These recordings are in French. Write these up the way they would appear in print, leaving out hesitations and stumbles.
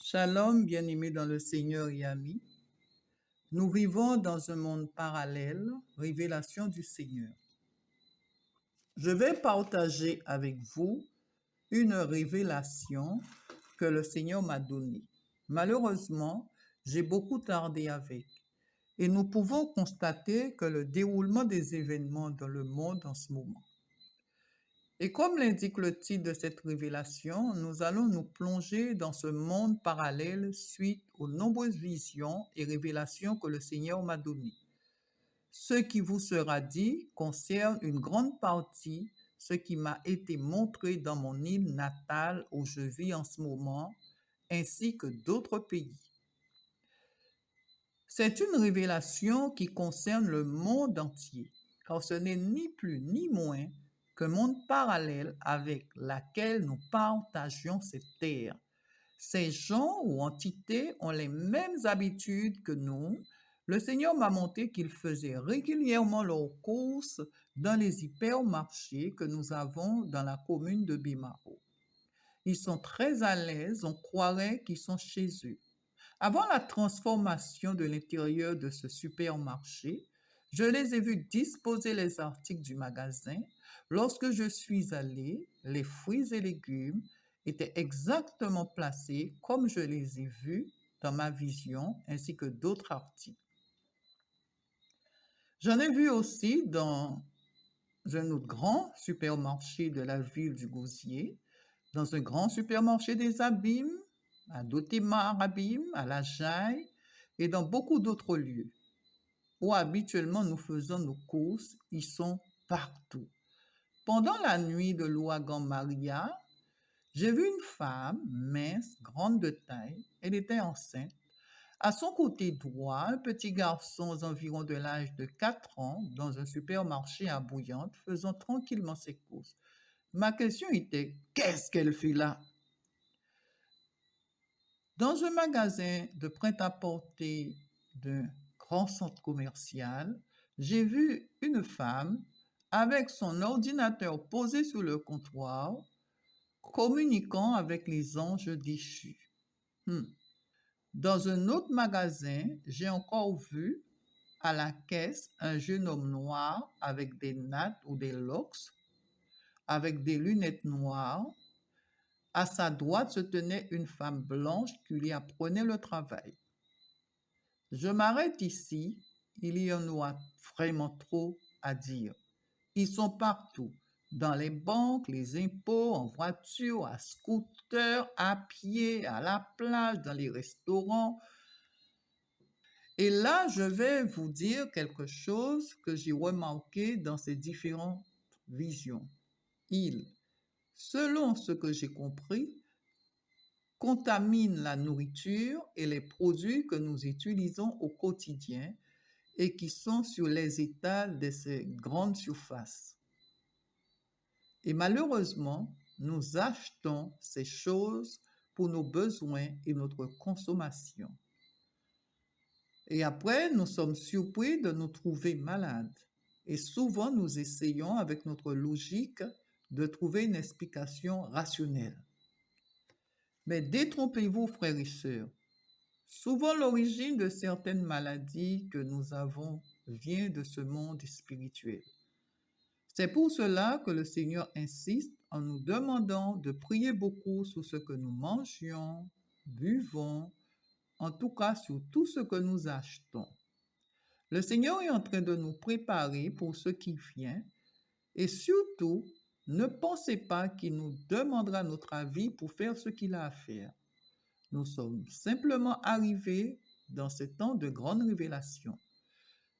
Shalom, bien-aimés dans le Seigneur et amis. Nous vivons dans un monde parallèle, révélation du Seigneur. Je vais partager avec vous une révélation que le Seigneur m'a donnée. Malheureusement, j'ai beaucoup tardé avec. Et nous pouvons constater que le déroulement des événements dans le monde en ce moment. Et comme l'indique le titre de cette révélation, nous allons nous plonger dans ce monde parallèle suite aux nombreuses visions et révélations que le Seigneur m'a données. Ce qui vous sera dit concerne une grande partie ce qui m'a été montré dans mon île natale où je vis en ce moment, ainsi que d'autres pays. C'est une révélation qui concerne le monde entier, car ce n'est ni plus ni moins qu'un monde parallèle avec lequel nous partageons cette terre. Ces gens ou entités ont les mêmes habitudes que nous. Le Seigneur m'a montré qu'ils faisaient régulièrement leurs courses dans les hypermarchés que nous avons dans la commune de Bimaro. Ils sont très à l'aise, on croirait qu'ils sont chez eux. Avant la transformation de l'intérieur de ce supermarché, je les ai vus disposer les articles du magasin. Lorsque je suis allée, les fruits et légumes étaient exactement placés comme je les ai vus dans ma vision, ainsi que d'autres articles. J'en ai vu aussi dans un autre grand supermarché de la ville du Gosier, dans un grand supermarché des Abîmes, à Dotima Abîmes, à La Jaille et dans beaucoup d'autres lieux où habituellement nous faisons nos courses. Ils sont partout. Pendant la nuit de l'ouragan Maria, j'ai vu une femme mince, grande de taille. Elle était enceinte. À son côté droit, un petit garçon aux environs de l'âge de 4 ans dans un supermarché à Bouillante faisant tranquillement ses courses. Ma question était, qu'est-ce qu'elle fait là? Dans un magasin de prêt-à-porter d'un grand centre commercial, j'ai vu une femme avec son ordinateur posé sur le comptoir, communiquant avec les anges déchus. Dans un autre magasin, j'ai encore vu à la caisse un jeune homme noir avec des nattes ou des locks, avec des lunettes noires. À sa droite se tenait une femme blanche qui lui apprenait le travail. Je m'arrête ici, il y en a vraiment trop à dire. Ils sont partout, dans les banques, les impôts, en voiture, à scooter, à pied, à la plage, dans les restaurants. Et là, je vais vous dire quelque chose que j'ai remarqué dans ces différentes visions. Ils, selon ce que j'ai compris, contaminent la nourriture et les produits que nous utilisons au quotidien et qui sont sur les étals de ces grandes surfaces. Et malheureusement, nous achetons ces choses pour nos besoins et notre consommation. Et après, nous sommes surpris de nous trouver malades. Et souvent, nous essayons, avec notre logique, de trouver une explication rationnelle. Mais détrompez-vous, frères et sœurs. Souvent, l'origine de certaines maladies que nous avons vient de ce monde spirituel. C'est pour cela que le Seigneur insiste en nous demandant de prier beaucoup sur ce que nous mangeons, buvons, en tout cas sur tout ce que nous achetons. Le Seigneur est en train de nous préparer pour ce qui vient et surtout, ne pensez pas qu'il nous demandera notre avis pour faire ce qu'il a à faire. Nous sommes simplement arrivés dans ce temps de grande révélation.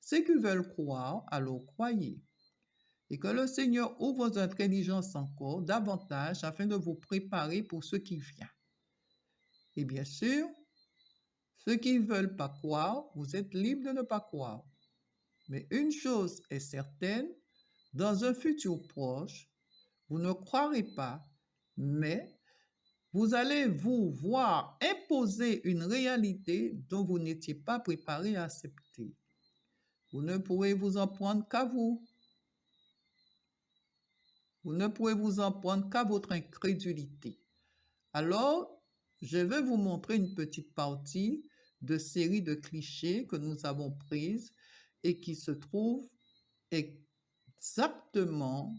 Ceux qui veulent croire, alors croyez. Et que le Seigneur ouvre vos intelligences encore davantage afin de vous préparer pour ce qui vient. Et bien sûr, ceux qui ne veulent pas croire, vous êtes libres de ne pas croire. Mais une chose est certaine, dans un futur proche, vous ne croirez pas, mais vous allez vous voir imposer une réalité dont vous n'étiez pas préparé à accepter. Vous ne pourrez vous en prendre qu'à vous. Vous ne pourrez vous en prendre qu'à votre incrédulité. Alors, je vais vous montrer une petite partie de série de clichés que nous avons prises et qui se trouvent exactement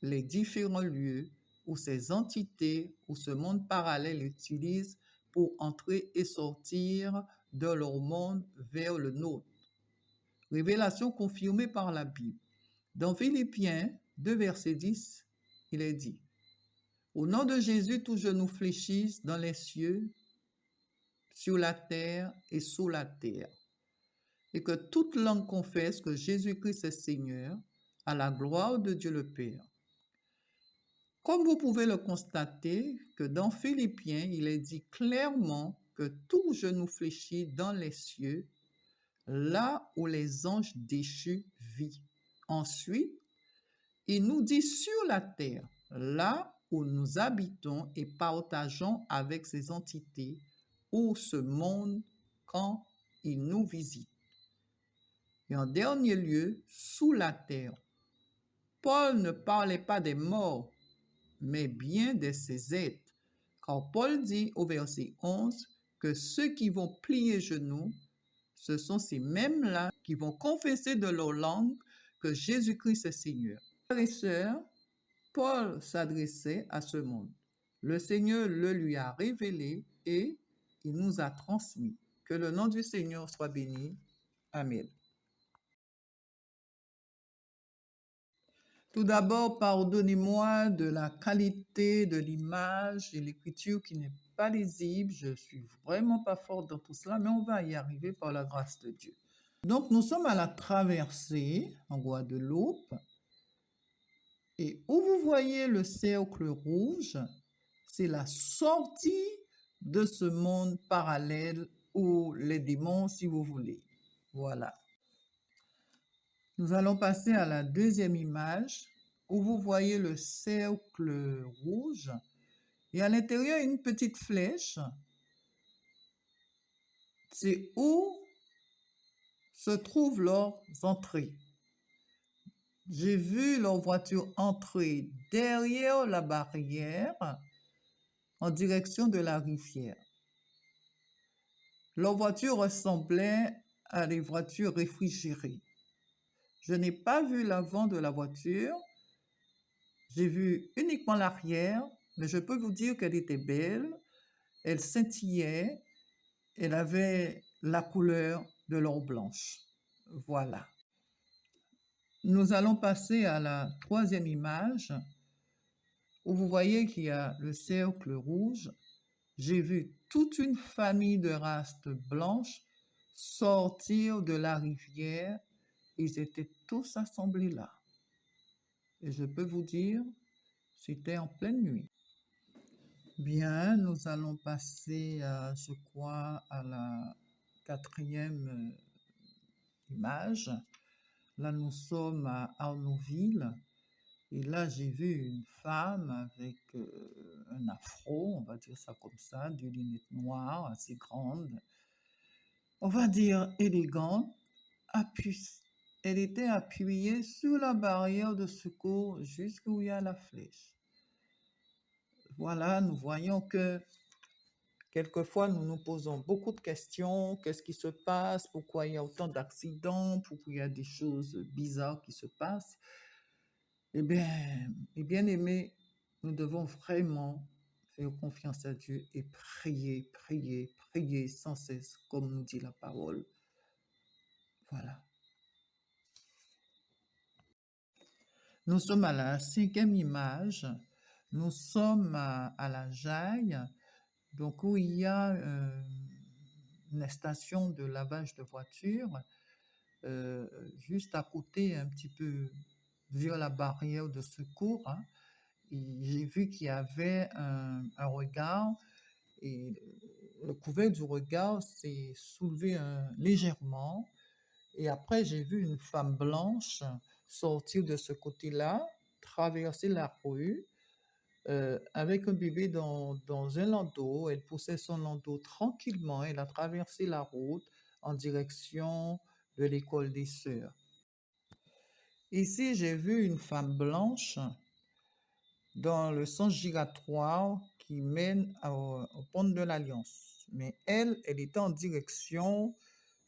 les différents lieux où ces entités ou ce monde parallèle utilisent pour entrer et sortir de leur monde vers le nôtre. Révélation confirmée par la Bible. Dans Philippiens 2, verset 10, il est dit: au nom de Jésus, tout genou fléchisse dans les cieux, sur la terre et sous la terre, et que toute langue confesse que Jésus-Christ est Seigneur, à la gloire de Dieu le Père. Comme vous pouvez le constater, que dans Philippiens, il est dit clairement que tout genou fléchit dans les cieux, là où les anges déchus vivent. Ensuite, il nous dit sur la terre, là où nous habitons et partageons avec ces entités ou ce monde quand ils nous visitent. Et en dernier lieu, sous la terre. Paul ne parlait pas des morts, mais bien de ces êtres. Car Paul dit au verset 11 que ceux qui vont plier genoux, ce sont ces mêmes-là qui vont confesser de leur langue que Jésus-Christ est Seigneur. Frères et sœurs, Paul s'adressait à ce monde. Le Seigneur le lui a révélé et il nous a transmis. Que le nom du Seigneur soit béni. Amen. Tout d'abord, pardonnez-moi de la qualité de l'image et l'écriture qui n'est pas lisible. Je ne suis vraiment pas forte dans tout cela, mais on va y arriver par la grâce de Dieu. Donc, nous sommes à la traversée en Guadeloupe. Et où vous voyez le cercle rouge, c'est la sortie de ce monde parallèle ou les démons, si vous voulez. Voilà. Nous allons passer à la deuxième image où vous voyez le cercle rouge et à l'intérieur une petite flèche. C'est où se trouvent leurs entrées. J'ai vu leur voiture entrer derrière la barrière en direction de la rivière. Leur voiture ressemblait à des voitures réfrigérées. Je n'ai pas vu l'avant de la voiture, j'ai vu uniquement l'arrière, mais je peux vous dire qu'elle était belle, elle scintillait, elle avait la couleur de l'or blanche. Voilà. Nous allons passer à la troisième image où vous voyez qu'il y a le cercle rouge. J'ai vu toute une famille de rastes blanches sortir de la rivière. Ils étaient tous assemblés là. Et je peux vous dire, c'était en pleine nuit. Bien, nous allons passer, je crois, à la quatrième image. Là, nous sommes à Arnaudville. Et là, j'ai vu une femme avec un afro, on va dire ça comme ça, des lunettes noires assez grandes, on va dire élégante. Elle était appuyée sur la barrière de secours jusqu'où il y a la flèche. Voilà, nous voyons que quelquefois nous nous posons beaucoup de questions. Qu'est-ce qui se passe? Pourquoi il y a autant d'accidents? Pourquoi il y a des choses bizarres qui se passent? Eh bien, mes bien-aimés, nous devons vraiment faire confiance à Dieu et prier, prier, prier sans cesse, comme nous dit la parole. Voilà. Nous sommes à la cinquième image. Nous sommes à la Jaille, donc où il y a une station de lavage de voitures, juste à côté, un petit peu vers la barrière de secours. Hein. J'ai vu qu'il y avait un regard et le couvercle du regard s'est soulevé légèrement. Et après, j'ai vu une femme blanche sortir de ce côté-là, traverser la rue avec un bébé dans un landau. Elle poussait son landau tranquillement. Elle a traversé la route en direction de l'école des sœurs. Ici, j'ai vu une femme blanche dans le sens giratoire qui mène au pont de l'Alliance. Mais elle était en direction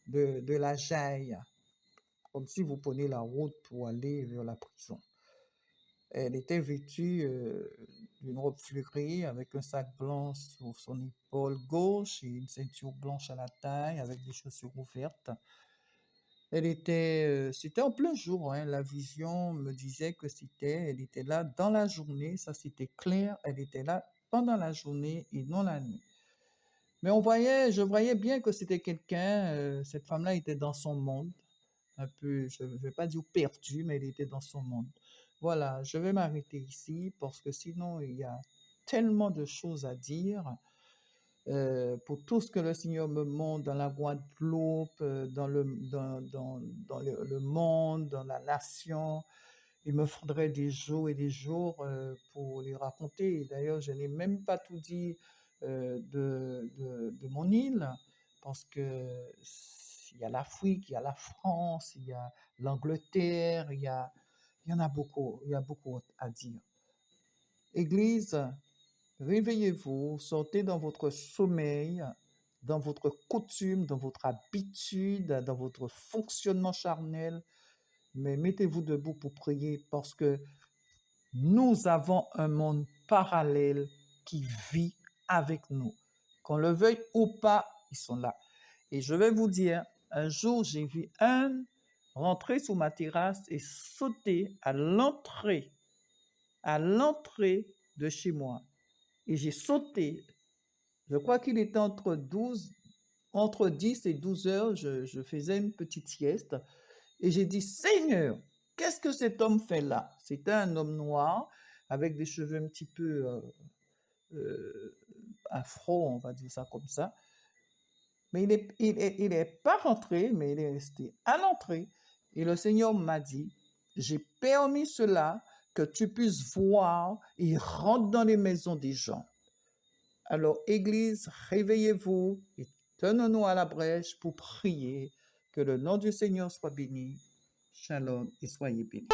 de la Jaille, comme si vous prenez la route pour aller vers la prison. Elle était vêtue d'une robe fleurie avec un sac blanc sur son épaule gauche et une ceinture blanche à la taille avec des chaussures ouvertes. C'était en plein jour, hein, la vision me disait que elle était là dans la journée, ça c'était clair, elle était là pendant la journée et non la nuit. Mais je voyais bien que c'était quelqu'un, cette femme-là était dans son monde, un peu, je ne vais pas dire perdue, mais elle était dans son monde. Voilà, je vais m'arrêter ici parce que sinon il y a tellement de choses à dire pour tout ce que le Seigneur me montre dans la Guadeloupe, dans le monde, dans la nation. Il me faudrait des jours et des jours pour les raconter. D'ailleurs, je n'ai même pas tout dit de mon île, parce que il y a l'Afrique, il y a la France, il y a l'Angleterre, il y en a beaucoup, il y a beaucoup à dire. Église, réveillez-vous, sortez dans votre sommeil, dans votre coutume, dans votre habitude, dans votre fonctionnement charnel, mais mettez-vous debout pour prier parce que nous avons un monde parallèle qui vit avec nous. Qu'on le veuille ou pas, ils sont là. Et je vais vous dire, un jour, j'ai vu un rentrer sur ma terrasse et sauter à l'entrée de chez moi. Et j'ai sauté. Je crois qu'il était entre 10 et 12 heures, je faisais une petite sieste. Et j'ai dit, Seigneur, qu'est-ce que cet homme fait là? C'était un homme noir avec des cheveux un petit peu afro, on va dire ça comme ça. Mais il est pas rentré, mais il est resté à l'entrée. Et le Seigneur m'a dit, j'ai permis cela que tu puisses voir et rentre dans les maisons des gens. Alors, Église, réveillez-vous et tenons-nous à la brèche pour prier que le nom du Seigneur soit béni. Shalom et soyez bénis.